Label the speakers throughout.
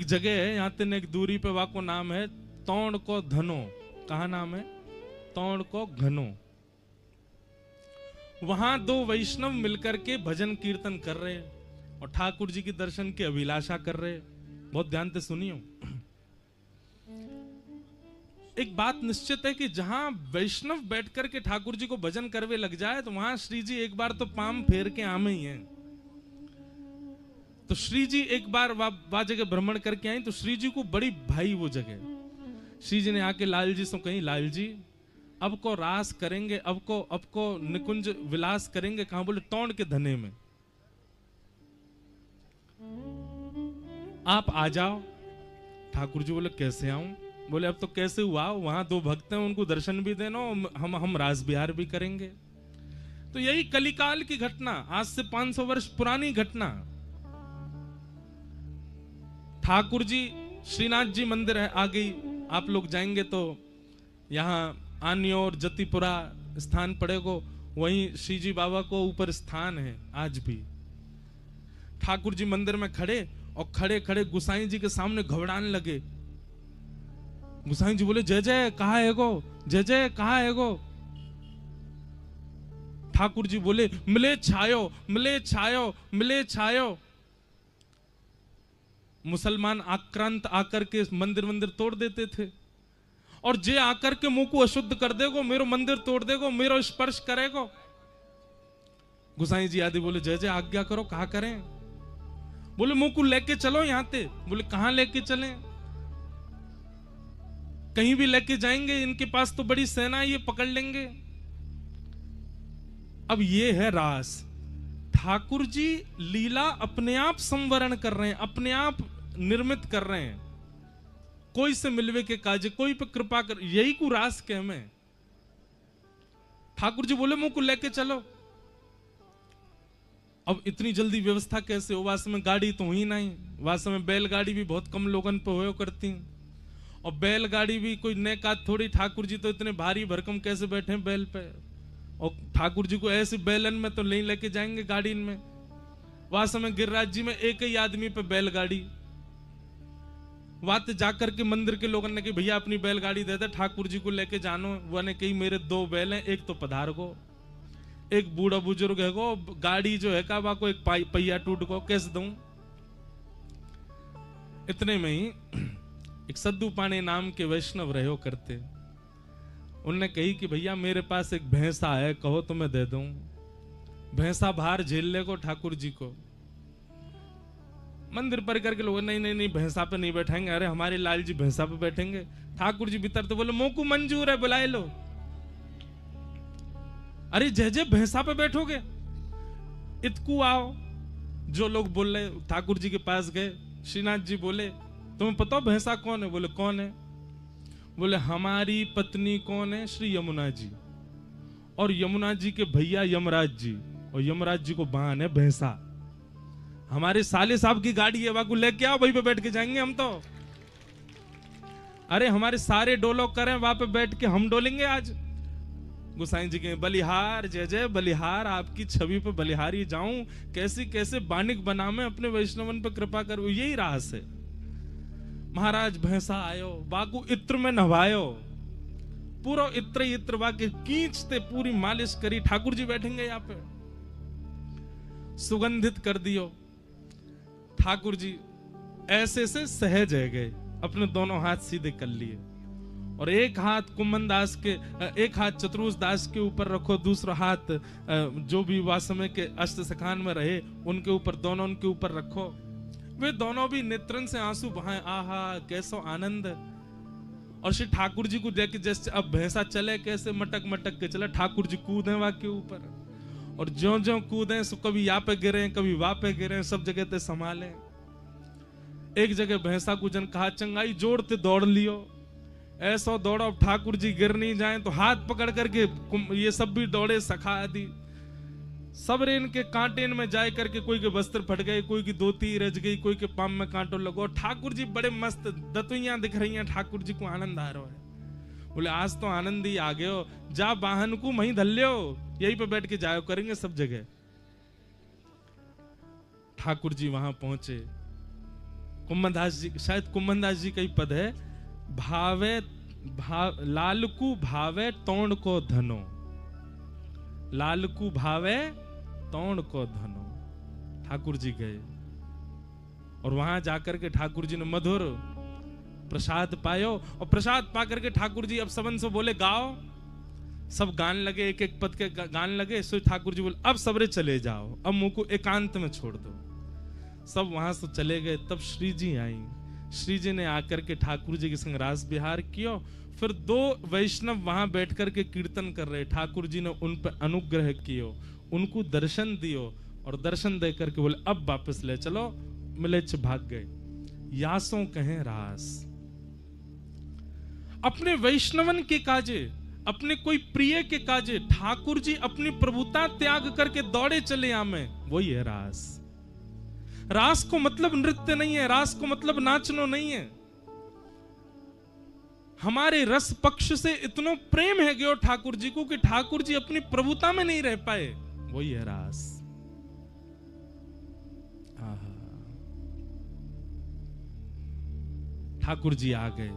Speaker 1: जगह है यहाँ ते एक दूरी पे, वाको नाम है तौण को धनो। कहा नाम है? तौण को घनो। वहां दो वैष्णव मिलकर के भजन कीर्तन कर रहे हैं और ठाकुर जी के दर्शन की अभिलाषा कर रहे हैं। बहुत ध्यान से सुनियो। एक बात निश्चित है कि जहां वैष्णव बैठकर के ठाकुर जी को भजन करवे लग जाए तो वहां श्री जी एक बार तो पाम फेर के आमे ही हैं। तो श्री जी एक बार वह जगह भ्रमण करके आई तो श्री जी को बड़ी भाई वो जगह। श्री जी ने आके लाल जी से कही, लाल जी अब को रास करेंगे, अब को निकुंज विलास करेंगे कहां? बोले तौण के धने में। आप आ जाओ। ठाकुर जी बोले कैसे आऊं? बोले अब तो कैसे हुआ, वहां दो भक्त हैं उनको दर्शन भी देना, हम रास बिहार भी करेंगे। तो यही कलिकाल की घटना, आज से 500 वर्ष पुरानी घटना। ठाकुर जी श्रीनाथ जी मंदिर है, आ गई। आप लोग जाएंगे तो यहाँ आनी और जतिपुरा स्थान पड़ेगा, वहीं श्री जी बाबा को ऊपर स्थान है आज भी। ठाकुर जी मंदिर में खड़े और खड़े खड़े गुसाई जी के सामने घबराने लगे। गुसाई जी बोले जय जय कहा है गो, जय जय कहा है गो। ठाकुर जी बोले मिले छायो, मिले छायो, मिले छायो। मुसलमान आक्रांत आकर के मंदिर तोड़ देते थे और जे आकर के मुंह को अशुद्ध कर देगो, मेरो मंदिर तोड़ देगो, मेरो स्पर्श करेगो। गुसाई जी आदि बोले जय जय आज्ञा करो, कहा करें? बोले मुंह को लेके चलो यहां ते। बोले कहां लेके चलें? कहीं भी लेके जाएंगे, इनके पास तो बड़ी सेना है, ये पकड़ लेंगे। अब ये है रास। ठाकुर जी लीला अपने आप संवरण कर रहे हैं, अपने आप निर्मित कर रहे हैं। कोई से मिलवे के काज, कोई पे कृपा कर, यही को रास के में। ठाकुर जी बोले मुंह को लेके चलो। अब इतनी जल्दी व्यवस्था कैसे हो? वास में गाड़ी तो हुई नहीं, वास में बैलगाड़ी भी बहुत कम लोगन पे होयो करती, और बैलगाड़ी भी कोई नए का थोड़ी। ठाकुर जी तो इतने भारी भरकम कैसे बैठे बैल पे, और ठाकुर जी को ऐसे बैलन में तो नहीं लेके जाएंगे गाड़ी में। वास में गिरिराज जी में एक ही आदमी पे बैलगाड़ी। वात जाकर के मंदिर के लोगों ने कही भैया अपनी बैलगाड़ी दे दे, ठाकुर जी को लेके जानो। वो ने कही मेरे 2 बैल हैं, एक तो पधार गो, एक बूढ़ा बुजुर्ग है गो, गाड़ी जो है का वा को एक पहिया टूट गो, कैसे दूं? इतने में ही एक सद्दू पाणे नाम के वैष्णव रहो करते, उनने कही कि भैया मेरे पास एक भैंसा है, कहो तो मैं दे दूं। भैंसा बाहर झेल ले को ठाकुर जी को। मंदिर परिकर के लोग नहीं नहीं नहीं भैंसा पे नहीं बैठेंगे। अरे हमारे लाल जी भैंसा पे बैठेंगे। ठाकुर जी भीतर तो बोले मोकू मंजूर है, बुलाए लो। अरे जय जय भैंसा पे बैठोगे? इतकू आओ। जो लोग बोल रहे ठाकुर जी के पास गए। श्रीनाथ जी बोले तुम्हें पता भैंसा कौन है? बोले कौन है? बोले हमारी पत्नी कौन है? श्री यमुना जी, और यमुना जी के भैया यमराज जी, और यमराज जी को बान है भैंसा। हमारे साले साहब की गाड़ी है, वाकू लेके आओ, वहीं पे बैठ के जाएंगे हम तो। अरे हमारे सारे डोलो करें, वहां पे बैठ के हम डोलेंगे आज। गुसाई जी के बलिहार, जय जय बलिहार, आपकी छवि पे बलिहारी जाऊं, कैसे कैसे बानिक बना में अपने वैष्णवन पे कृपा करूं। यही रास है। महाराज भैंसा आयो, बाकू इत्र में नवायो, पूरा इत्र वाके खींचते, पूरी मालिश करी। ठाकुर जी बैठेंगे यहाँ पे, सुगंधित कर दियो। ठाकुर जी ऐसे से सहज है गए, अपने दोनों हाथ सीधे कर लिए, और एक हाथ कुमन दास के, एक हाथ चतुर्स दास के ऊपर रखो, दूसरा हाथ जो भी वासमय के अष्ट सखान में रहे उनके ऊपर, दोनों उनके ऊपर रखो। वे दोनों भी नेत्रन से आंसू बहाए, आहा कैसो आनंद। और श्री ठाकुर जी को देख जैसे अब भैंसा चले, कैसे मटक मटक के चला, ठाकुर जी कूदे वहां के ऊपर, और ज्यों ज्यों कूदे सो कभी यहाँ पे गिरे, कभी वहां पे गिरे, सब जगह ते संभाले। एक जगह भैंसा को जन कहा चंगाई जोड़ते दौड़ लियो, ऐसा दौड़ो ठाकुर जी गिर नहीं जाए। तो हाथ पकड़ करके ये सब भी दौड़े, सखा आदि सब रेन के कांटे में जाए करके, कोई के वस्त्र फट गए, कोई की धोती रच गई, कोई के पाम में कांटो लगो। ठाकुर जी बड़े मस्त दतुइयां दिख रही हैं, ठाकुर जी को आनंद आ रहा है। बोले आज तो आनंद ही आ गए हो, जा वाहन को वहीं धल्यो, यहीं पे बैठ के जायो करेंगे सब जगह। ठाकुर जी वहां पहुंचे, कुम्भनदास जी, शायद कुम्भनदास जी का ही पद है, लालकू भावे तोड़ को धनो, लालकू भावे तोड़ को धनो। ठाकुर जी गए और वहां जाकर के ठाकुर जी ने मधुर प्रसाद पायो, और प्रसाद पा करके ठाकुर जी अब सबन से बोले गाओ। सब गान लगे, एक एक पद के गान लगे। सो ठाकुर जी बोले अब सबरे चले जाओ, अब मुंह को एकांत में छोड़ दो। सब वहां से चले गए। तब श्री जी आई। श्री जी ने आकर के ठाकुर जी के संग रास विहार किया। फिर दो वैष्णव वहां बैठ करके कीर्तन कर रहे। ठाकुर जी ने उन पर अनुग्रह कियो, उनको दर्शन दियो, और दर्शन दे करके बोले अब वापस ले चलो। मिलेच्छ भाग गए। यासों कहें रास। अपने वैष्णवन के काजे, अपने कोई प्रिय के काजे ठाकुर जी अपनी प्रभुता त्याग करके दौड़े चले आमे, वही है रास। रास को मतलब नृत्य नहीं है, रास को मतलब नाचनो नहीं है। हमारे रस पक्ष से इतना प्रेम है गयो ठाकुर जी को कि ठाकुर जी अपनी प्रभुता में नहीं रह पाए, वही है रास। ठाकुर जी आ गए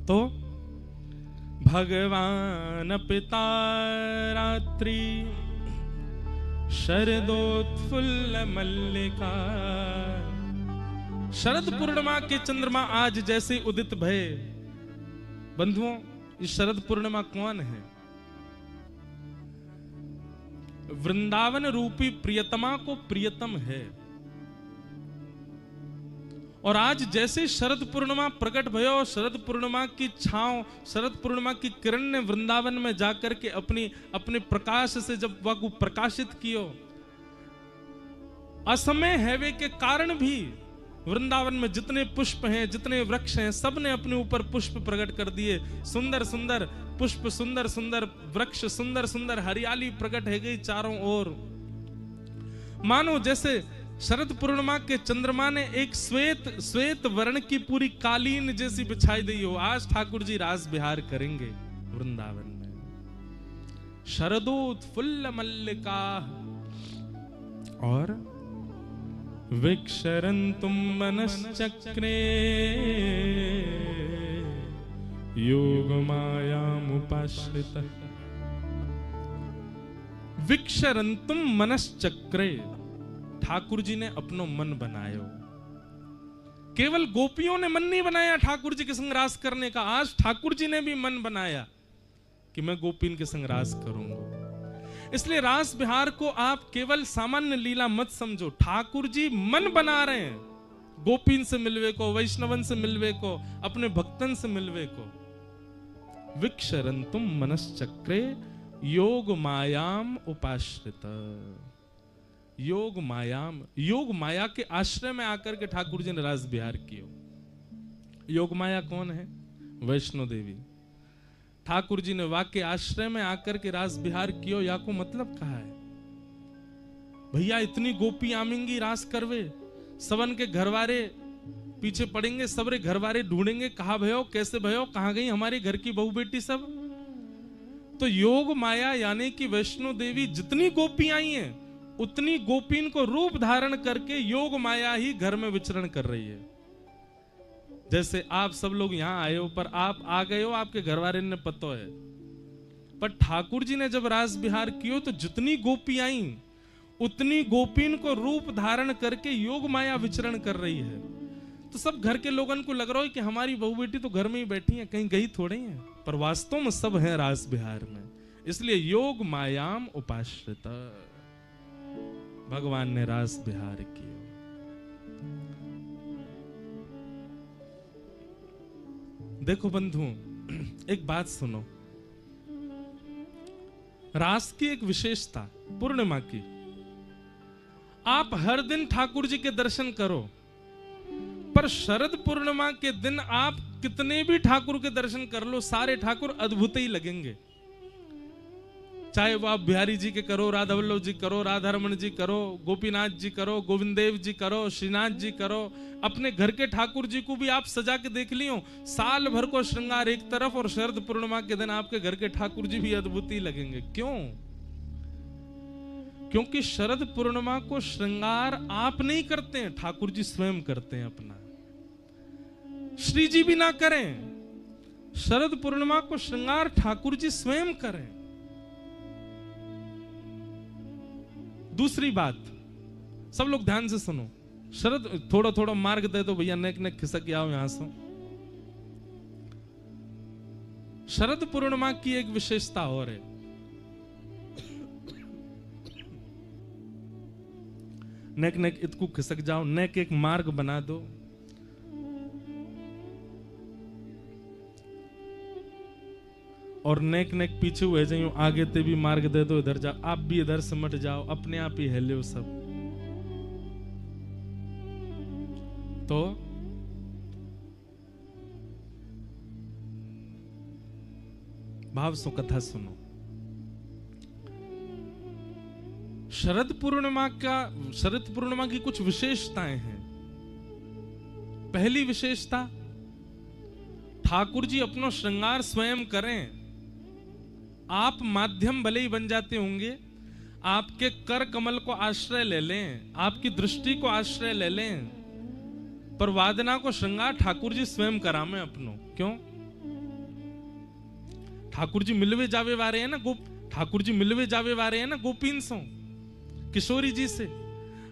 Speaker 1: तो भगवान पिता रात्रि शरदोत्फुल्ल मल्लिका। शरद पूर्णिमा के चंद्रमा आज जैसे उदित भये। बंधुओं, इस शरद पूर्णिमा कौन है? वृंदावन रूपी प्रियतमा को प्रियतम है। और आज जैसे शरद पूर्णिमा प्रकट भयो, शरद पूर्णिमा की छांव, शरद पूर्णिमा की किरण ने वृंदावन में जाकर के अपने प्रकाश से जब वह को प्रकाशित कियो, असमय हैवे के कारण भी वृंदावन में जितने पुष्प हैं, जितने वृक्ष हैं, सब ने अपने ऊपर पुष्प प्रकट कर दिए। सुंदर सुंदर पुष्प, सुंदर सुंदर वृक्ष, सुंदर सुंदर हरियाली प्रकट है गई चारों ओर। मानो जैसे शरद पूर्णिमा के चंद्रमा ने एक श्वेत वर्ण की पूरी कालीन जैसी बिछाई दी हो। आज ठाकुर जी रास विहार करेंगे वृंदावन में। शरदोत्फुल्ल मल्लिका और विक्षरन्तुम मनश्चक्रे योगमायामुपाश्रितः। विक्षरन्तुम मनश्चक्रे, ठाकुर जी ने अपनो मन बनायो। केवल गोपियों ने मन नहीं बनाया ठाकुर जी के संग रास करने का, आज ठाकुर जी ने भी मन बनाया कि मैं गोपीन के संग रास करूंगा। इसलिए रास विहार को आप केवल सामान्य लीला मत समझो। ठाकुर जी मन बना रहे हैं गोपीन से मिलवे को, वैष्णवन से मिलवे को, अपने भक्तन से मिलवे को। विक्षरन्तुम मनश्चक्रे योग मायाम उपाश्रित। योग मायाम, योग माया के आश्रय में आकर के ठाकुर जी ने रास विहार किया। योग माया कौन है? वैष्णो देवी। ठाकुर जी ने वाक्य आश्रय में आकर के रास विहार कियो, या को मतलब कहा है भैया इतनी गोपी आमेंगी रास करवे, सबन के घरवारे पीछे पड़ेंगे, सबरे घरवारे ढूंढेंगे, कहा भयो, कैसे भयो, कहां गई हमारी घर की बहू बेटी सब। तो योग माया यानी कि वैष्णो देवी जितनी गोपी आई हैं, उतनी गोपीन को रूप धारण करके योग माया ही घर में विचरण कर रही है। जैसे आप सब लोग यहां आए हो, पर आप आ गए हो, आपके घरवाले ने पतो है, पर ठाकुर जी ने जब रास विहार कियो तो जितनी गोपी आई उतनी गोपीन को रूप धारण करके योग माया विचरण कर रही है। तो सब घर के लोगों को लग रहा है कि हमारी बहू बेटी तो घर में ही बैठी है, कहीं गई थोड़ी है, पर वास्तव में सब है रास विहार में। इसलिए योग मायाम उपाश्रित, भगवान ने रास विहार किया। देखो बंधुओं, एक बात सुनो, रास की एक विशेषता पूर्णिमा की, आप हर दिन ठाकुर जी के दर्शन करो, पर शरद पूर्णिमा के दिन आप कितने भी ठाकुर के दर्शन कर लो, सारे ठाकुर अद्भुत ही लगेंगे। चाहे वो आप बिहारी जी के करो, राधा वल्लभ जी करो, राधा रमन जी करो, गोपीनाथ जी करो, गोविंद देव जी करो, श्रीनाथ जी करो, अपने घर के ठाकुर जी को भी आप सजा के देख लियो, साल भर को श्रृंगार एक तरफ और शरद पूर्णिमा के दिन आपके घर के ठाकुर जी भी अद्भुत ही लगेंगे। क्यों? क्योंकि शरद पूर्णिमा को श्रृंगार आप नहीं करते हैं, ठाकुर जी स्वयं करते हैं अपना। श्री जी भी ना करें, शरद पूर्णिमा को श्रृंगार ठाकुर जी स्वयं करें। दूसरी बात, सब लोग ध्यान से सुनो, शरद थोड़ा थोड़ा मार्ग दे दो भैया, नेक नेक खिसक आओ यहां से। शरद पूर्णिमा की एक विशेषता और है, नेक नेक इतकू खिसक जाओ, नेक एक मार्ग बना दो। और नेक नेक पीछे हुए जाइयो, आगे ते भी मार्ग दे दो, इधर जाओ, आप भी इधर से मट जाओ, अपने आप ही हेलो सब। तो भाव सो कथा सुनो। शरद पूर्णिमा की कुछ विशेषताएं हैं। पहली विशेषता, ठाकुर जी अपना श्रृंगार स्वयं करें। आप माध्यम भले ही बन जाते होंगे, आपके कर कमल को आश्रय ले लें, आपकी दृष्टि को आश्रय ले लें, पर वादना को श्रृंगार ठाकुर जी स्वयं करामे अपनो। क्यों? ठाकुर जी मिलवे जावे वारे हैं ना, ठाकुर जी मिलवे जावे वारे हैं ना गोपीन सो, किशोरी जी से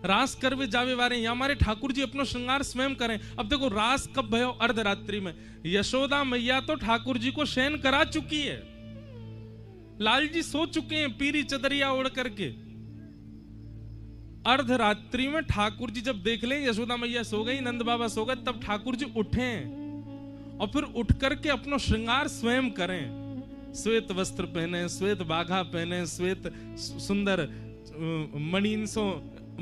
Speaker 1: रास करवे जावे वारे, या हमारे ठाकुर जी अपना श्रृंगार स्वयं करें। अब देखो रास कब भयो? अर्धरात्रि में। यशोदा मैया तो ठाकुर जी को शयन करा चुकी है, लाल जी सो चुके हैं पीरी चदरिया ओढ़ करके। अर्धरात्रि में ठाकुर जी जब देख ले यशोदा मैया सो गई, नंद बाबा सो गए, तब ठाकुर जी उठे और फिर उठ करके अपना श्रृंगार स्वयं करें। श्वेत वस्त्र पहने, श्वेत बाघा पहने, श्वेत सुंदर मणिन सो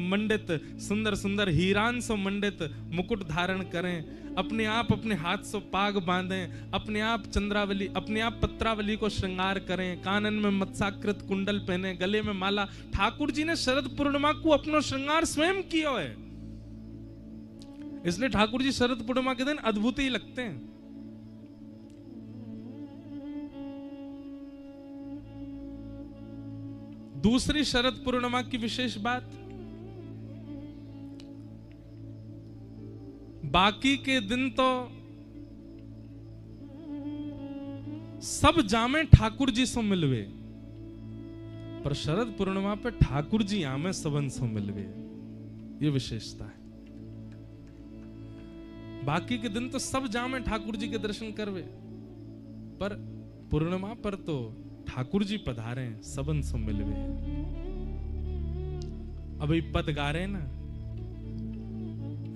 Speaker 1: मंडित, सुंदर सुंदर हीरान सो मंडित मुकुट धारण करें, अपने आप अपने हाथ से पाग बांधें, अपने आप चंद्रावली, अपने आप पत्रावली को श्रृंगार करें, कानन में मत्स्याकृत कुंडल पहने, गले में माला। ठाकुर जी ने शरद पूर्णिमा को अपना श्रृंगार स्वयं किया है, इसलिए ठाकुर जी शरद पूर्णिमा के दिन अद्भुत ही लगते हैं। दूसरी शरद पूर्णिमा की विशेष बात, बाकी के दिन तो सब जामे ठाकुर जी से मिलवे, पर शरद पूर्णिमा पे ठाकुर जी आमे सबन से मिलवे, ये विशेषता है। बाकी के दिन तो सब जामे ठाकुर जी के दर्शन करवे, पर पूर्णिमा पर तो ठाकुर जी पधारे सबन से मिलवे। अभी पद गा रहे ना,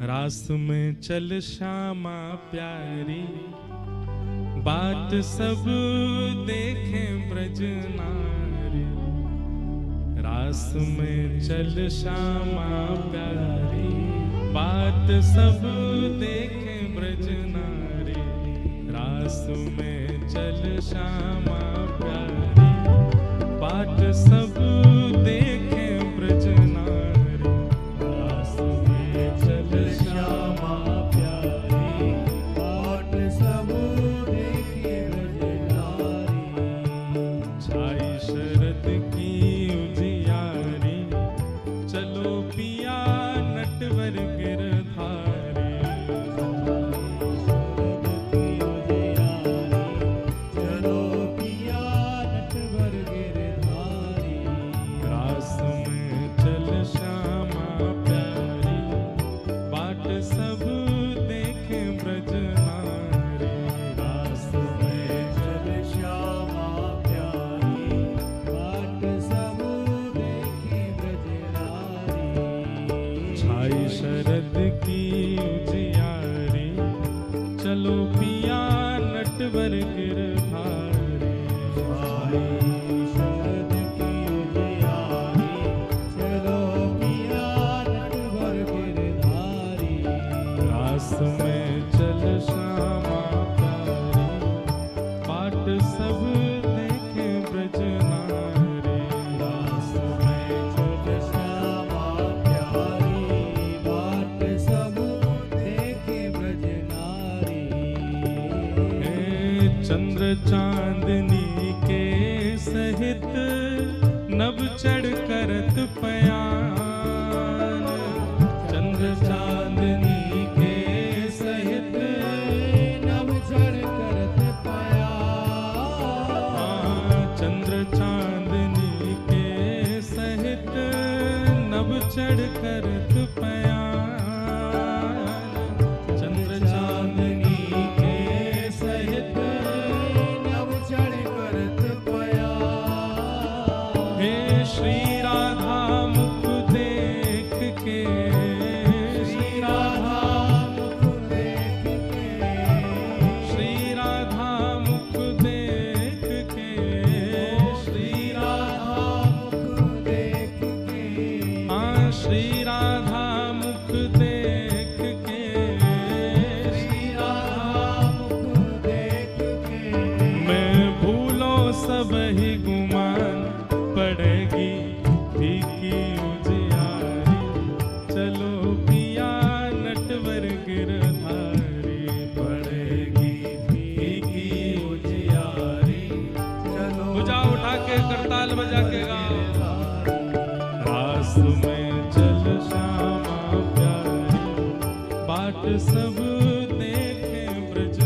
Speaker 1: रास में चल श्यामा प्यारी, बात सब देखें ब्रज नारी। रास में चल श्यामा प्यारी, बात सब देखें ब्रज नारी। रास में चल श्यामा प्यारी, बात सब देखें ब्रज नारी। रास में चल श्यामा प्यारी, बात सब देखें ब्रज नारी। छाई शरद की उजियारी, चलो पिया नटवर गिरधारी। शरद की उजियारी, चलो पिया नटवर गिरधारी। शरद की उजियारी, चलो पिया नटवर गिरधारी। रास में चल श्यामा प्यारी, बाट सब देखे ब्रज नारी। रास में चल श्यामा प्यारी, चंद्र चांदनी के सहित नभ चढ़ करत पयान, चंद्र चांदनी के सहित
Speaker 2: नभ चढ़ करत पयान,
Speaker 1: चंद्र चांदनी के सहित नभ चढ़ करत पयान, चंद्र चांदनी के सहित
Speaker 2: नभ चढ़ करत पयान।
Speaker 1: हे श्री राधा मुख देख के,
Speaker 2: श्री राधा मुख देख के,
Speaker 1: श्री राधा मुख देख के,
Speaker 2: श्री राधा मुख देख के,
Speaker 1: हाँ श्री राधा मुख देख के,
Speaker 2: श्री राधा मुख देख के,
Speaker 1: मैं भूलो सब ही गुमान पड़ेगी फीकी उजियारी, चलो पिया नटवर गिरधारी, पड़ेगी फीकी उजियारी।
Speaker 2: चलो
Speaker 1: भुजा उठा के करताल बजा के गाओ। रास में चल श्यामा प्यारी, बाट सब देखे ब्रज